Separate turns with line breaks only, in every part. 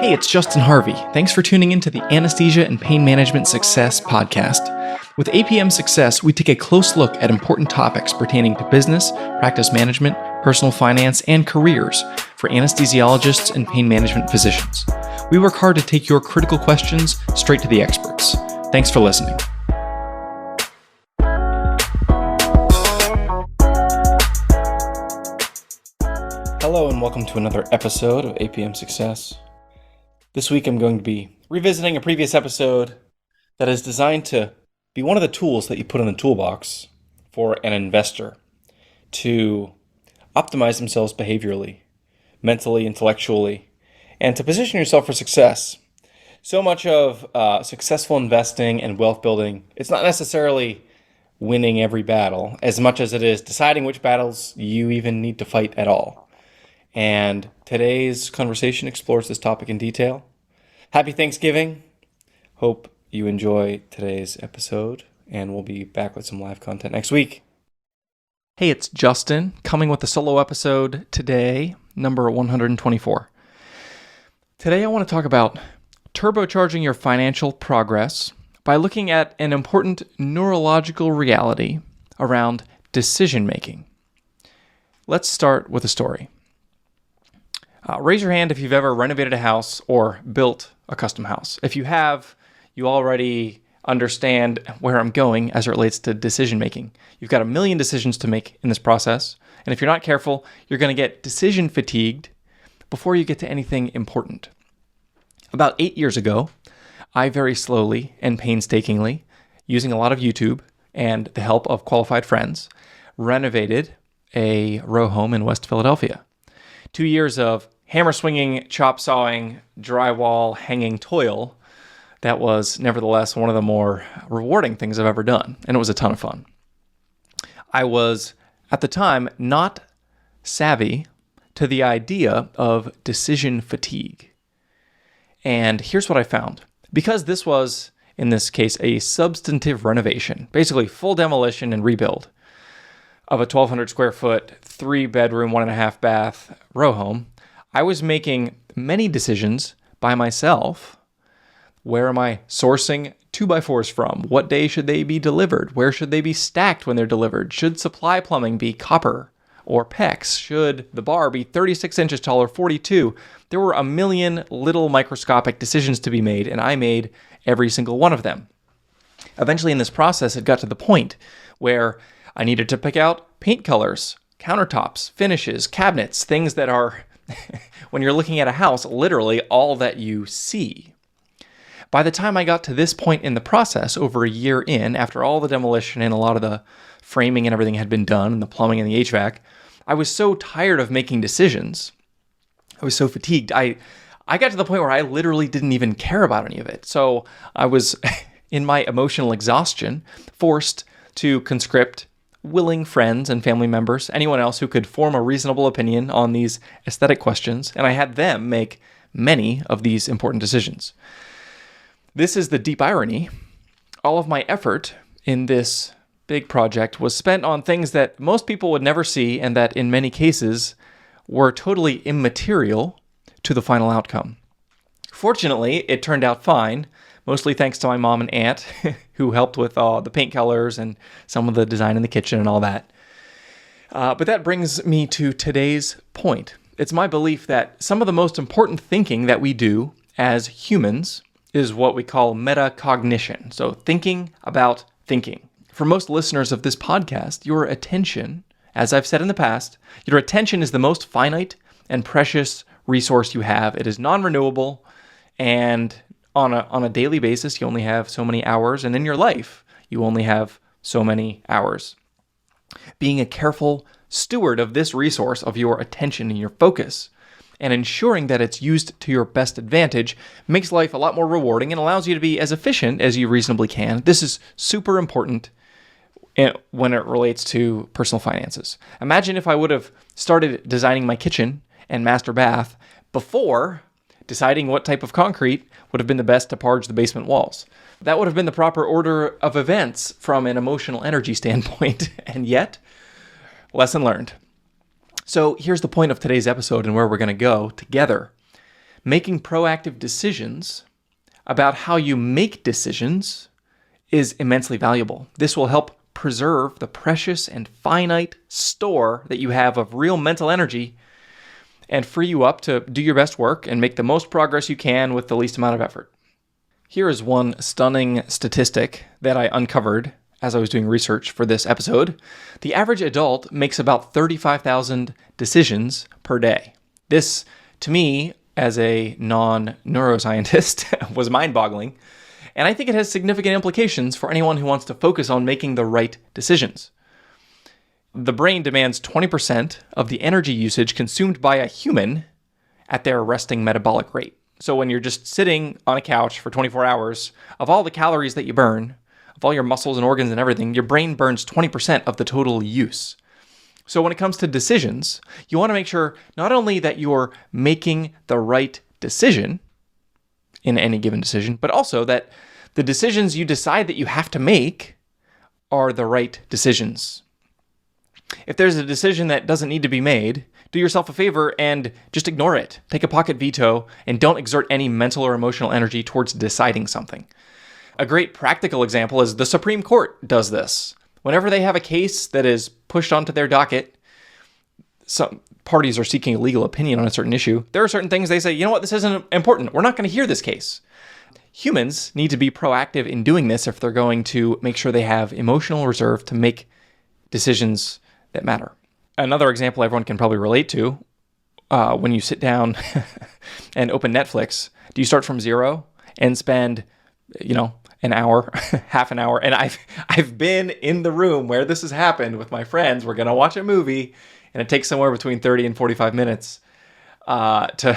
Hey, it's Justin Harvey. Thanks for tuning in to the Anesthesia and Pain Management Success podcast. With APM Success, we take a close look at important topics pertaining to business, practice management, personal finance, and careers for anesthesiologists and pain management physicians. We work hard to take your critical questions straight to the experts. Thanks for listening. Hello and welcome to another episode of APM Success. This week I'm going to be revisiting a previous episode that is designed to be one of the tools that you put in the toolbox for an investor to optimize themselves behaviorally, mentally, intellectually, and to position yourself for success. So much of successful investing and wealth building, it's not necessarily winning every battle as much as it is deciding which battles you even need to fight at all. And today's conversation explores this topic in detail. Happy Thanksgiving. Hope you enjoy today's episode, and we'll be back with some live content next week. Hey, it's Justin, coming with a solo episode today, number 124. Today I want to talk about turbocharging your financial progress by looking at an important neurological reality around decision making. Let's start with a story. Raise your hand if you've ever renovated a house or built a custom house. If you have, you already understand where I'm going as it relates to decision making. You've got a million decisions to make in this process, and if you're not careful, you're going to get decision fatigued before you get to anything important. About 8 years ago, I very slowly and painstakingly, using a lot of YouTube and the help of qualified friends, renovated a row home in West Philadelphia. 2 years of hammer swinging, chop sawing, drywall hanging toil that was nevertheless one of the more rewarding things I've ever done, and it was a ton of fun. I was, at the time, not savvy to the idea of decision fatigue. And here's what I found. Because this was, in this case, a substantive renovation, basically full demolition and rebuild of a 1,200 square foot, 3-bedroom, 1.5 bath row home, I was making many decisions by myself. Where am I sourcing 2x4s from? What day should they be delivered? Where should they be stacked when they're delivered? Should supply plumbing be copper or PEX? Should the bar be 36 inches tall or 42? There were a million little microscopic decisions to be made, and I made every single one of them. Eventually in this process, it got to the point where I needed to pick out paint colors, countertops, finishes, cabinets, things that are, when you're looking at a house, literally all that you see. By the time I got to this point in the process, over a year in, after all the demolition and a lot of the framing and everything had been done, and the plumbing and the HVAC, I was so tired of making decisions. I was so fatigued. I got to the point where I literally didn't even care about any of it. So I was, in my emotional exhaustion, forced to conscript willing friends and family members, anyone else who could form a reasonable opinion on these aesthetic questions, and I had them make many of these important decisions. This is the deep irony. All of my effort in this big project was spent on things that most people would never see and that in many cases were totally immaterial to the final outcome. Fortunately, it turned out fine, mostly thanks to my mom and aunt who helped with the paint colors and some of the design in the kitchen and all that. But that brings me to today's point. It's my belief that some of the most important thinking that we do as humans is what we call metacognition. So thinking about thinking. For most listeners of this podcast, your attention, as I've said in the past, your attention is the most finite and precious resource you have. It is non-renewable, and on a daily basis, you only have so many hours, and in your life, you only have so many hours. Being a careful steward of this resource, of your attention and your focus, and ensuring that it's used to your best advantage makes life a lot more rewarding and allows you to be as efficient as you reasonably can. This is super important when it relates to personal finances. Imagine if I would have started designing my kitchen and master bath before deciding what type of concrete would have been the best to parge the basement walls. That would have been the proper order of events from an emotional energy standpoint, and yet, lesson learned. So here's the point of today's episode and where we're going to go together. Making proactive decisions about how you make decisions is immensely valuable. This will help preserve the precious and finite store that you have of real mental energy and free you up to do your best work and make the most progress you can with the least amount of effort. Here is one stunning statistic that I uncovered as I was doing research for this episode. The average adult makes about 35,000 decisions per day. This, to me, as a non-neuroscientist, was mind-boggling, and I think it has significant implications for anyone who wants to focus on making the right decisions. The brain demands 20% of the energy usage consumed by a human at their resting metabolic rate. So when you're just sitting on a couch for 24 hours, of all the calories that you burn, of all your muscles and organs and everything, your brain burns 20% of the total use. So when it comes to decisions, you want to make sure not only that you're making the right decision in any given decision, but also that the decisions you decide that you have to make are the right decisions. If there's a decision that doesn't need to be made, do yourself a favor and just ignore it. Take a pocket veto and don't exert any mental or emotional energy towards deciding something. A great practical example is the Supreme Court does this. Whenever they have a case that is pushed onto their docket, some parties are seeking a legal opinion on a certain issue, there are certain things they say, you know what, this isn't important. We're not going to hear this case. Humans need to be proactive in doing this if they're going to make sure they have emotional reserve to make decisions that matter. Another example everyone can probably relate to, when you sit down and open Netflix, do you start from zero and spend, an hour, half an hour? And I've been in the room where this has happened with my friends. We're going to watch a movie, and it takes somewhere between 30 and 45 minutes to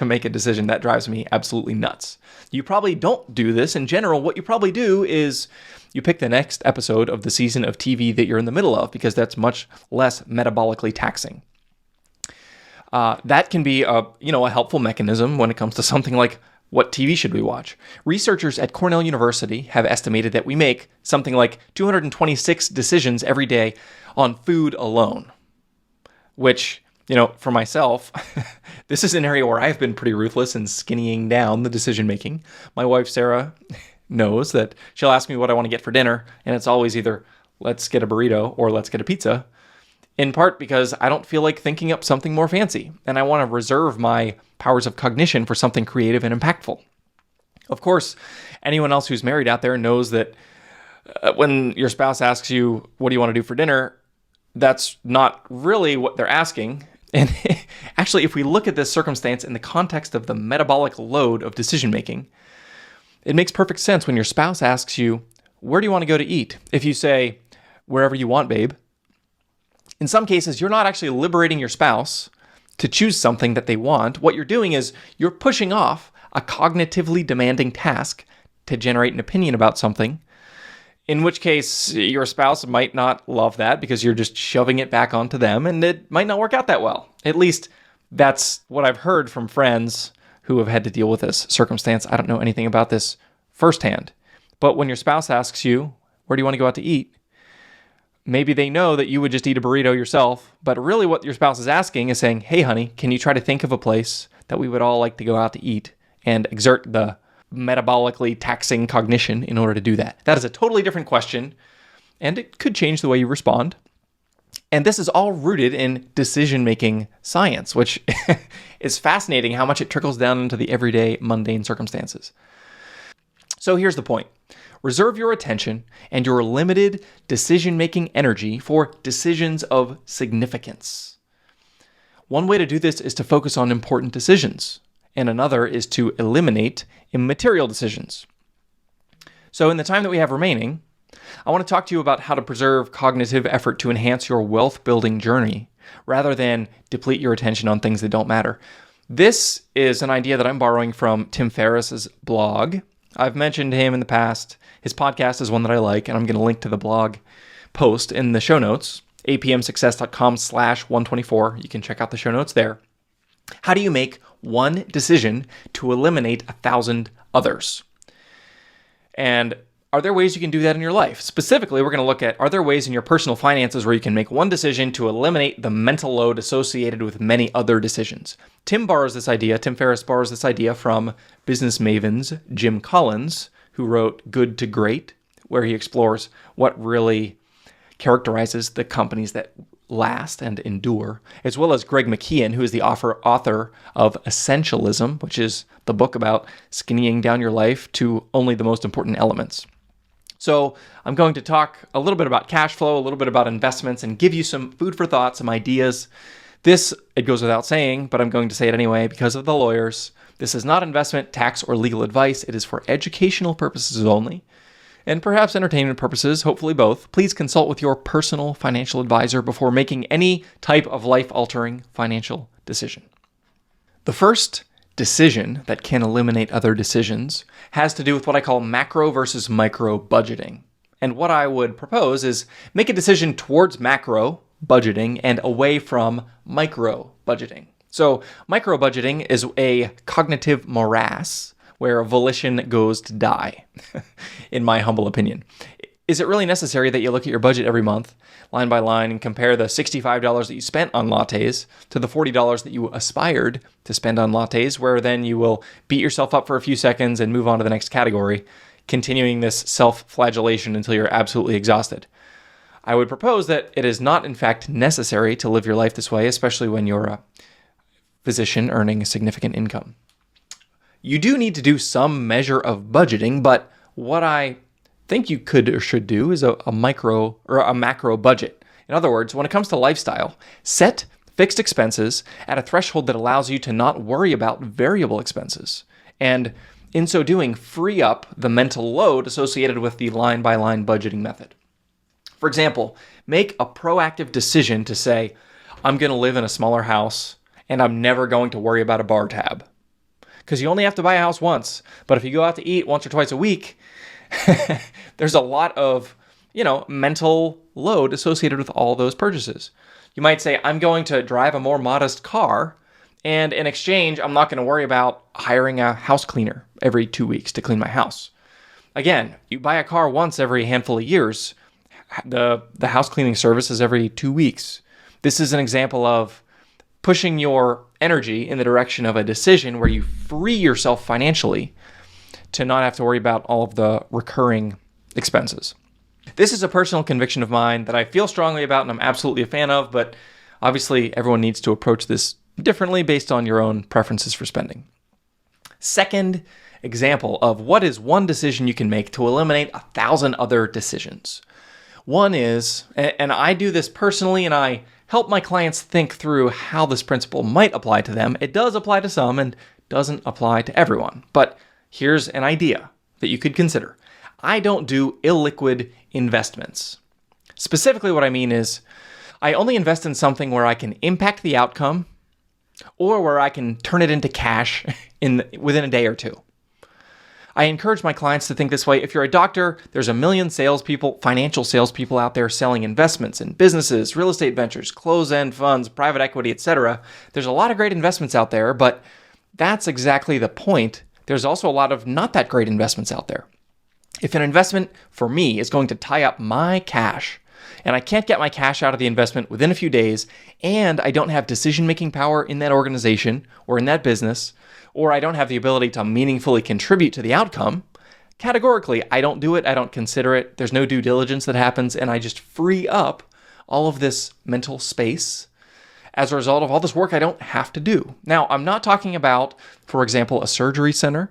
make a decision. That drives me absolutely nuts. You probably don't do this in general. What you probably do is you pick the next episode of the season of TV that you're in the middle of, because that's much less metabolically taxing. That can be a helpful mechanism when it comes to something like what TV should we watch. Researchers at Cornell University have estimated that we make something like 226 decisions every day on food alone, which, for myself, this is an area where I've been pretty ruthless in skinnying down the decision making. My wife, Sarah, knows that she'll ask me what I want to get for dinner, and it's always either let's get a burrito or let's get a pizza, in part because I don't feel like thinking up something more fancy, and I want to reserve my powers of cognition for something creative and impactful. Of course, anyone else who's married out there knows that when your spouse asks you, what do you want to do for dinner, that's not really what they're asking. And actually, if we look at this circumstance in the context of the metabolic load of decision making, it makes perfect sense when your spouse asks you, where do you want to go to eat? If you say, wherever you want, babe. In some cases, you're not actually liberating your spouse to choose something that they want. What you're doing is you're pushing off a cognitively demanding task to generate an opinion about something, in which case your spouse might not love that because you're just shoving it back onto them, and it might not work out that well. At least that's what I've heard from friends who have had to deal with this circumstance. I don't know anything about this firsthand. But when your spouse asks you, where do you want to go out to eat? Maybe they know that you would just eat a burrito yourself, but really what your spouse is asking is saying, hey, honey, can you try to think of a place that we would all like to go out to eat and exert the metabolically taxing cognition in order to do that? That is a totally different question, and it could change the way you respond. And this is all rooted in decision-making science, which is fascinating how much it trickles down into the everyday mundane circumstances. So here's the point. Reserve your attention and your limited decision-making energy for decisions of significance. One way to do this is to focus on important decisions, and another is to eliminate immaterial decisions. So in the time that we have remaining, I want to talk to you about how to preserve cognitive effort to enhance your wealth-building journey, rather than deplete your attention on things that don't matter. This is an idea that I'm borrowing from Tim Ferriss's blog. I've mentioned him in the past. His podcast is one that I like, and I'm going to link to the blog post in the show notes, apmsuccess.com/124. You can check out the show notes there. How do you make one decision to eliminate 1,000 others? And are there ways you can do that in your life? Specifically, we're going to look at, are there ways in your personal finances where you can make one decision to eliminate the mental load associated with many other decisions? Tim Ferriss borrows this idea from business mavens Jim Collins, who wrote Good to Great, where he explores what really characterizes the companies that last and endure, as well as Greg McKeown, who is the author of Essentialism, which is the book about skinnying down your life to only the most important elements. So I'm going to talk a little bit about cash flow, a little bit about investments, and give you some food for thought, some ideas. This, it goes without saying, but I'm going to say it anyway because of the lawyers. This is not investment, tax, or legal advice. It is for educational purposes only, and perhaps entertainment purposes, hopefully both. Please consult with your personal financial advisor before making any type of life-altering financial decision. The first decision that can eliminate other decisions has to do with what I call macro versus micro budgeting. And what I would propose is make a decision towards macro budgeting and away from micro budgeting. So micro budgeting is a cognitive morass where volition goes to die, in my humble opinion. Is it really necessary that you look at your budget every month, line by line, and compare the $65 that you spent on lattes to the $40 that you aspired to spend on lattes, where then you will beat yourself up for a few seconds and move on to the next category, continuing this self-flagellation until you're absolutely exhausted? I would propose that it is not, in fact, necessary to live your life this way, especially when you're a physician earning a significant income. You do need to do some measure of budgeting, but what I think you could or should do is a micro or a macro budget. In other words, when it comes to lifestyle, set fixed expenses at a threshold that allows you to not worry about variable expenses. And in so doing, free up the mental load associated with the line-by-line budgeting method. For example, make a proactive decision to say, I'm going to live in a smaller house and I'm never going to worry about a bar tab. Because you only have to buy a house once. But if you go out to eat once or twice a week, there's a lot of, mental load associated with all those purchases. You might say, I'm going to drive a more modest car, and in exchange, I'm not going to worry about hiring a house cleaner every 2 weeks to clean my house. Again, you buy a car once every handful of years. The house cleaning service is every 2 weeks. This is an example of pushing your energy in the direction of a decision where you free yourself financially to not have to worry about all of the recurring expenses. This is a personal conviction of mine that I feel strongly about and I'm absolutely a fan of, but obviously everyone needs to approach this differently based on your own preferences for spending. Second example of what is one decision you can make to eliminate 1,000 other decisions. One is, and I do this personally and I help my clients think through how this principle might apply to them. It does apply to some and doesn't apply to everyone. But here's an idea that you could consider. I don't do illiquid investments. Specifically, what I mean is I only invest in something where I can impact the outcome or where I can turn it into cash within a day or two. I encourage my clients to think this way. If you're a doctor, there's a million financial salespeople out there selling investments in businesses, real estate ventures, closed-end funds, private equity, etc. There's a lot of great investments out there, but that's exactly the point. There's also a lot of not that great investments out there. If an investment for me is going to tie up my cash, and I can't get my cash out of the investment within a few days, and I don't have decision-making power in that organization or in that business, or I don't have the ability to meaningfully contribute to the outcome, categorically, I don't do it, I don't consider it, there's no due diligence that happens, and I just free up all of this mental space as a result of all this work I don't have to do. Now, I'm not talking about, for example, a surgery center,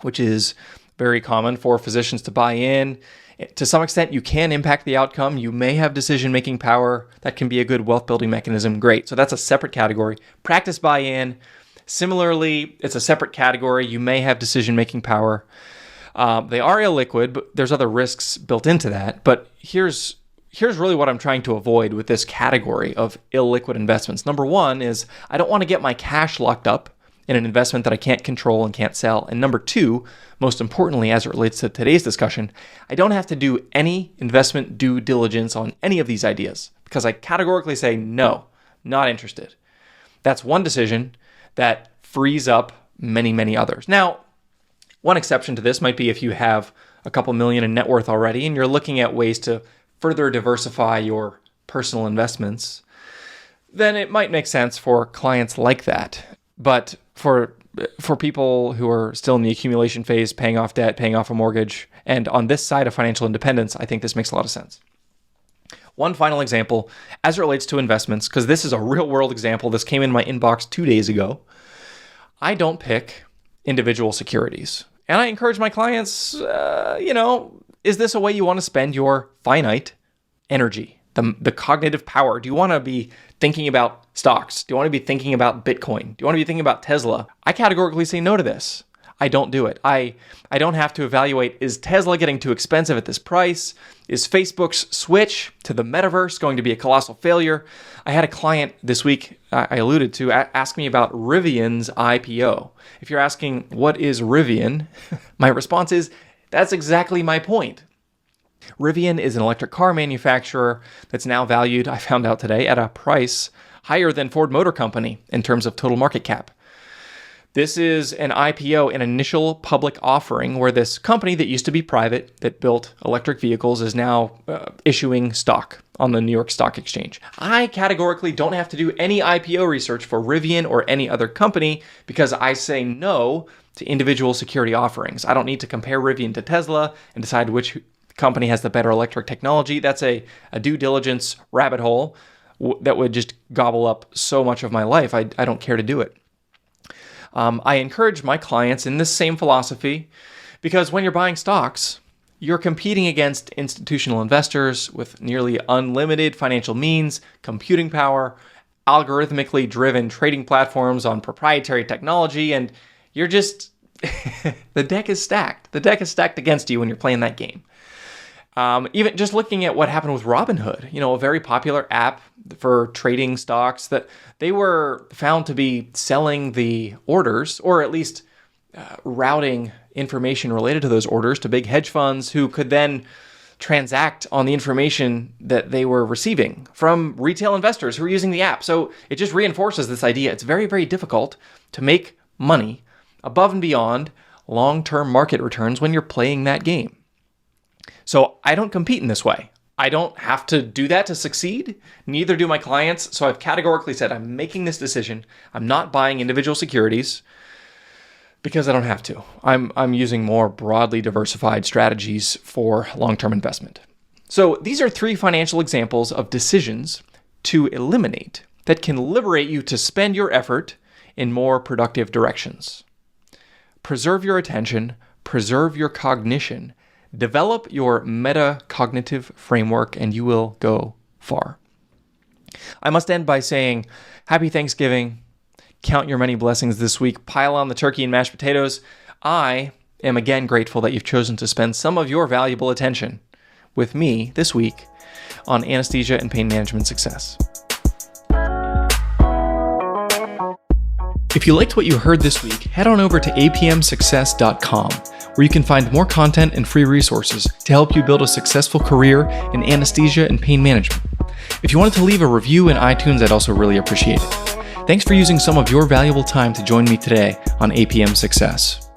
which is very common for physicians to buy in. To some extent, you can impact the outcome. You may have decision-making power. That can be a good wealth-building mechanism. Great. So that's a separate category. Practice buy-in. Similarly, it's a separate category. You may have decision-making power. They are illiquid, but there's other risks built into that. But here's really what I'm trying to avoid with this category of illiquid investments. Number one is I don't want to get my cash locked up in an investment that I can't control and can't sell. And number two, most importantly, as it relates to today's discussion, I don't have to do any investment due diligence on any of these ideas because I categorically say, no, not interested. That's one decision that frees up many, many others. Now, one exception to this might be if you have a couple million in net worth already, and you're looking at ways to further diversify your personal investments, then it might make sense for clients like that. But for people who are still in the accumulation phase, paying off debt, paying off a mortgage, and on this side of financial independence, I think this makes a lot of sense. One final example as it relates to investments, because this is a real world example. This came in my inbox 2 days ago. I don't pick individual securities. And I encourage my clients, is this a way you want to spend your finite energy, the cognitive power? Do you want to be thinking about stocks? Do you want to be thinking about Bitcoin? Do you want to be thinking about Tesla? I categorically say no to this. I don't do it. I don't have to evaluate, is Tesla getting too expensive at this price? Is Facebook's switch to the metaverse going to be a colossal failure? I had a client this week, I alluded to, ask me about Rivian's IPO. If you're asking, what is Rivian? My response is, that's exactly my point. Rivian is an electric car manufacturer that's now valued, I found out today, at a price higher than Ford Motor Company in terms of total market cap. This is an IPO, an initial public offering, where this company that used to be private, that built electric vehicles, is now issuing stock on the New York Stock Exchange. I categorically don't have to do any IPO research for Rivian or any other company because I say no to individual security offerings. I don't need to compare Rivian to Tesla and decide which company has the better electric technology. That's a due diligence rabbit hole that would just gobble up so much of my life. I don't care to do it. I encourage my clients in this same philosophy because when you're buying stocks, you're competing against institutional investors with nearly unlimited financial means, computing power, algorithmically driven trading platforms on proprietary technology, and you're just, the deck is stacked. The deck is stacked against you when you're playing that game. Even just looking at what happened with Robinhood, a very popular app for trading stocks, that they were found to be selling the orders, or at least routing information related to those orders to big hedge funds who could then transact on the information that they were receiving from retail investors who were using the app. So it just reinforces this idea. It's very, very difficult to make money above and beyond long-term market returns when you're playing that game. So I don't compete in this way. I don't have to do that to succeed. Neither do my clients. So I've categorically said, I'm making this decision. I'm not buying individual securities because I don't have to. I'm using more broadly diversified strategies for long-term investment. So these are 3 financial examples of decisions to eliminate that can liberate you to spend your effort in more productive directions. Preserve your attention, preserve your cognition, develop your metacognitive framework, and you will go far. I must end by saying, happy Thanksgiving. Count your many blessings this week. Pile on the turkey and mashed potatoes. I am again grateful that you've chosen to spend some of your valuable attention with me this week on anesthesia and pain management success. If you liked what you heard this week, head on over to apmsuccess.com, where you can find more content and free resources to help you build a successful career in anesthesia and pain management. If you wanted to leave a review in iTunes, I'd also really appreciate it. Thanks for using some of your valuable time to join me today on APM Success.